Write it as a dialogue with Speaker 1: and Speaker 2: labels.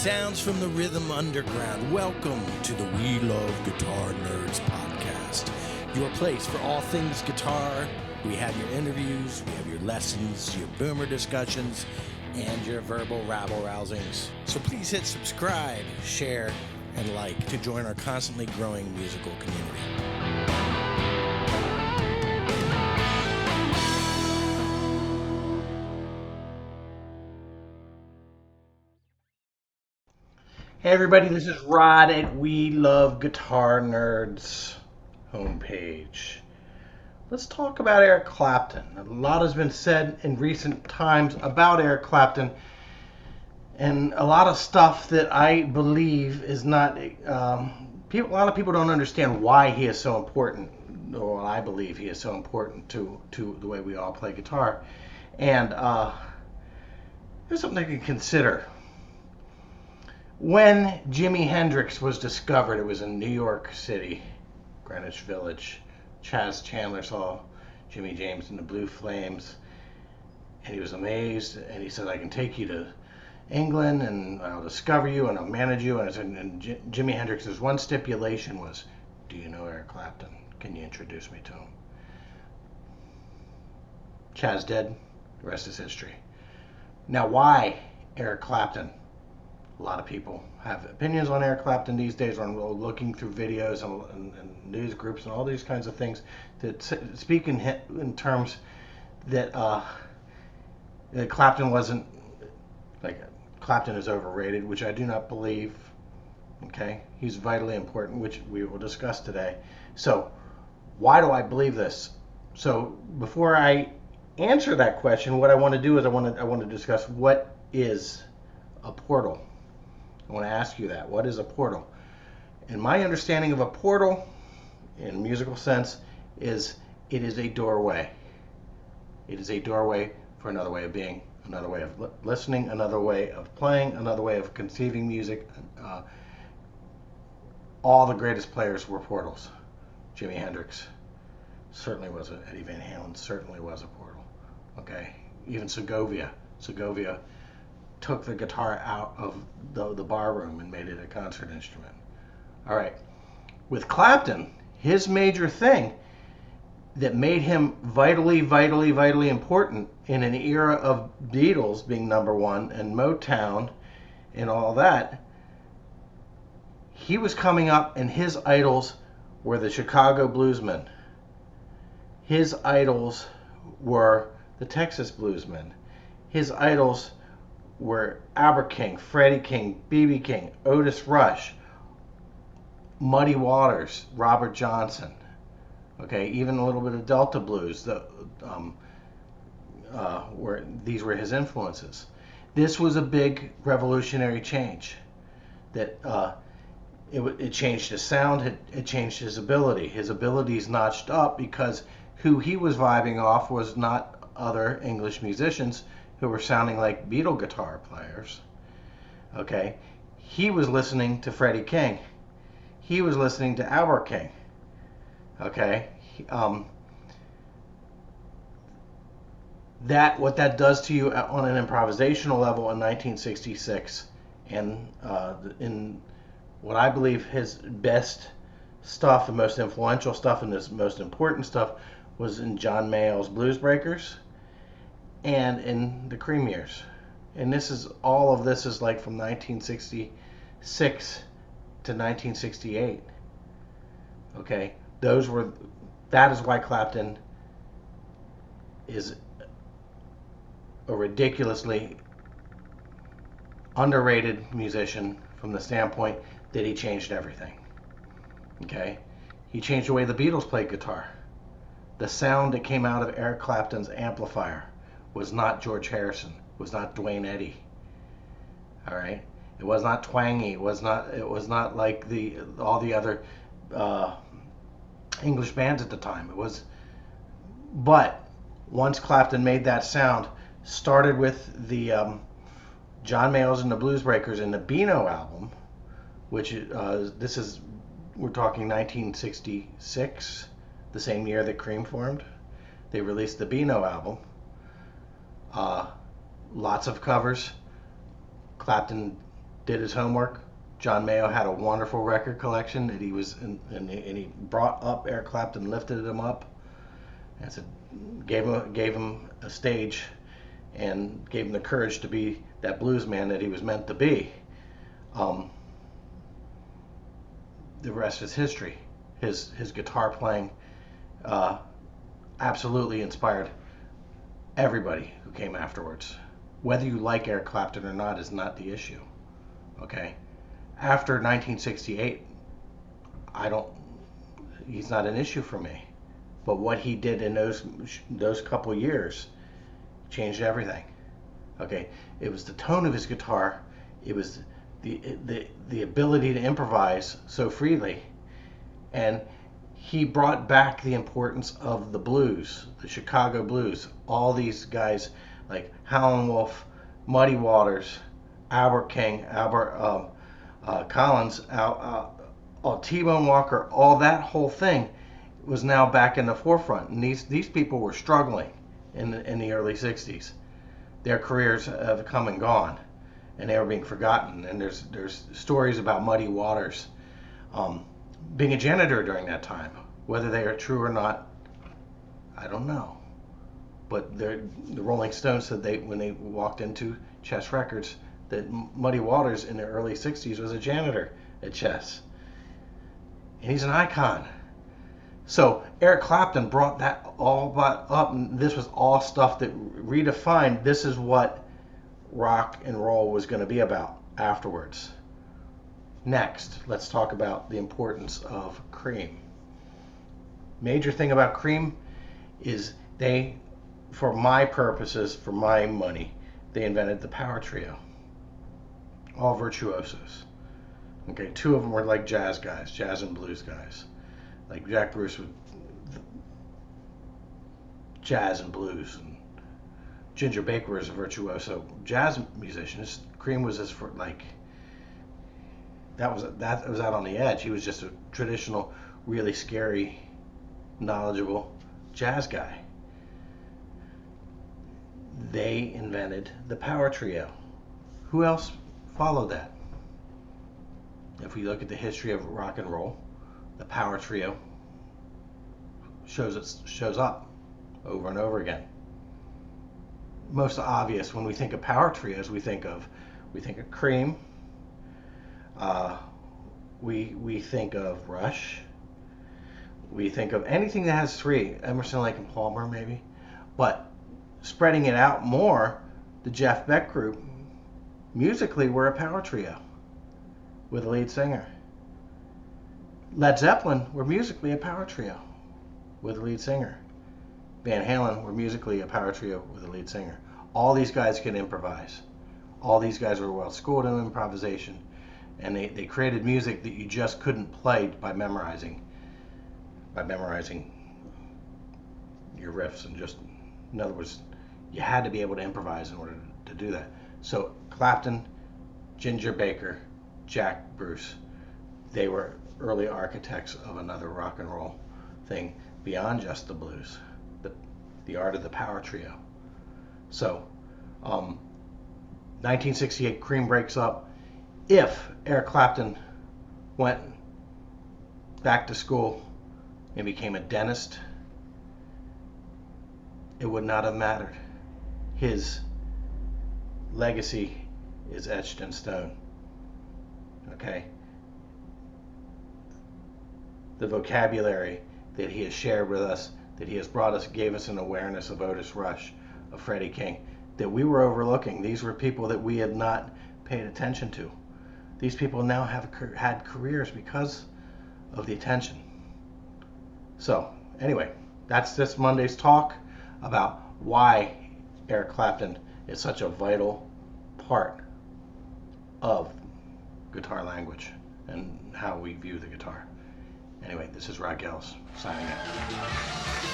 Speaker 1: sounds from the Rhythm Underground. Welcome to the We Love Guitar Nerds podcast, your place for all things guitar. We have your interviews, we have your lessons, your boomer discussions, and your verbal rabble-rousings. So please hit subscribe, share, and like to join our constantly growing musical community. Hey everybody, this is Rod at We Love Guitar Nerds homepage. Let's talk about Eric Clapton. A lot has been said in recent times about Eric Clapton, and a lot of stuff that I believe is not. A lot of people don't understand why he is so important, or I believe he is so important to the way we all play guitar. And there's something to consider. When Jimi Hendrix was discovered, it was in New York City, Greenwich Village. Chaz Chandler saw Jimmy James and the Blue Flames, and he was amazed, and he said, I can take you to England, and I'll discover you, and I'll manage you. And Jimi Hendrix's one stipulation was, do you know Eric Clapton? Can you introduce me to him? Chaz dead, the rest is history. Now, why Eric Clapton? A lot of people have opinions on Eric Clapton these days, on looking through videos and news groups and all these kinds of things that speak in terms that Clapton wasn't, like, Clapton is overrated, which I do not believe. Okay, he's vitally important, which we will discuss today. So, why do I believe this? So, before I answer that question, what I want to do is I want to discuss what is a portal. I want to ask you that. What is a portal? And my understanding of a portal, in a musical sense, is it is a doorway. It is a doorway for another way of being, another way of listening, another way of playing, another way of conceiving music. All the greatest players were portals. Jimi Hendrix certainly was. Eddie Van Halen certainly was a portal. Okay, even Segovia took the guitar out of the bar room and made it a concert instrument. All right. With Clapton, his major thing that made him vitally important in an era of Beatles being number one and Motown and all that, he was coming up and his idols were the Chicago bluesmen. His idols were the Texas bluesmen. His idols were Albert King, Freddie King, B.B. King, Otis Rush, Muddy Waters, Robert Johnson. Okay, even a little bit of Delta blues. These were his influences. This was a big revolutionary change. That it changed his sound. It changed his ability. His abilities notched up because who he was vibing off was not other English musicians who were sounding like Beatle guitar players. Okay, he was listening to Freddie King. He was listening to Albert King. Okay, what that does to you on an improvisational level in 1966, and in what I believe his best stuff, the most influential stuff, and his most important stuff was in John Mayall's Blues Breakers and in the Cream Years. And all of this is like from 1966 to 1968. Okay, that is why Clapton is a ridiculously underrated musician from the standpoint that he changed everything. Okay, he changed the way the Beatles played guitar. The sound that came out of Eric Clapton's amplifier was not George Harrison, was not Duane Eddy. All right, it was not twangy. It was not like all the other English bands at the time. But once Clapton made that sound, started with the John Mayall's and the Blues Breakers and the Beano album, which we're talking 1966, the same year that Cream formed. They released the Beano album. Lots of covers. Clapton did his homework. John Mayo had a wonderful record collection that he was and he brought up Eric Clapton, lifted him up, and said, gave him a stage, and gave him the courage to be that blues man that he was meant to be. The rest is history. His guitar playing absolutely inspired everybody who came afterwards. Whether you like Eric Clapton or not is not the issue. Okay? After 1968, he's not an issue for me. But what he did in those couple years changed everything. Okay? It was the tone of his guitar. It was the ability to improvise so freely. And he brought back the importance of the blues, the Chicago blues. All these guys like Howlin' Wolf, Muddy Waters, Albert King, Albert Collins, T-Bone Walker, all that whole thing was now back in the forefront. And these people were struggling in the early 60s. Their careers have come and gone, and they were being forgotten. And there's stories about Muddy Waters being a janitor during that time. Whether they are true or not, I don't know. But the Rolling Stones said when they walked into Chess Records that Muddy Waters in the early 60s was a janitor at Chess. And he's an icon. So Eric Clapton brought that all up, and this was all stuff that redefined this is what rock and roll was going to be about afterwards. Next, let's talk about the importance of Cream. Major thing about Cream is they, for my purposes, for my money, they invented the power trio. All virtuosos. Okay, two of them were like jazz guys, jazz and blues guys. Like Jack Bruce was jazz and blues, and Ginger Baker was a virtuoso jazz musician. Cream was just for like that was out on the edge. He was just a traditional, really scary, knowledgeable jazz guy. They invented the power trio. Who else followed that? If we look at the history of rock and roll, the power trio shows up over and over again. Most obvious when we think of power trios, we think of Cream. We think of Rush. We think of anything that has three, Emerson, Lake and Palmer maybe. But spreading it out more, the Jeff Beck group musically were a power trio with a lead singer. Led Zeppelin were musically a power trio with a lead singer. Van Halen were musically a power trio with a lead singer. All these guys could improvise. All these guys were well schooled in improvisation, and they created music that you just couldn't play by memorizing your riffs, and just, in other words, you had to be able to improvise in order to do that. So Clapton, Ginger Baker, Jack Bruce, they were early architects of another rock and roll thing beyond just the blues, the art of the power trio. So 1968, Cream breaks up. If Eric Clapton went back to school and became a dentist, it would not have mattered. His legacy is etched in stone. Okay? The vocabulary that he has shared with us, that he has brought us, gave us an awareness of Otis Rush, of Freddie King, that we were overlooking. These were people that we had not paid attention to. These people now have had careers because of the attention. So, anyway, that's this Monday's talk about why Eric Clapton is such a vital part of guitar language and how we view the guitar. Anyway, this is Rod Gels signing out.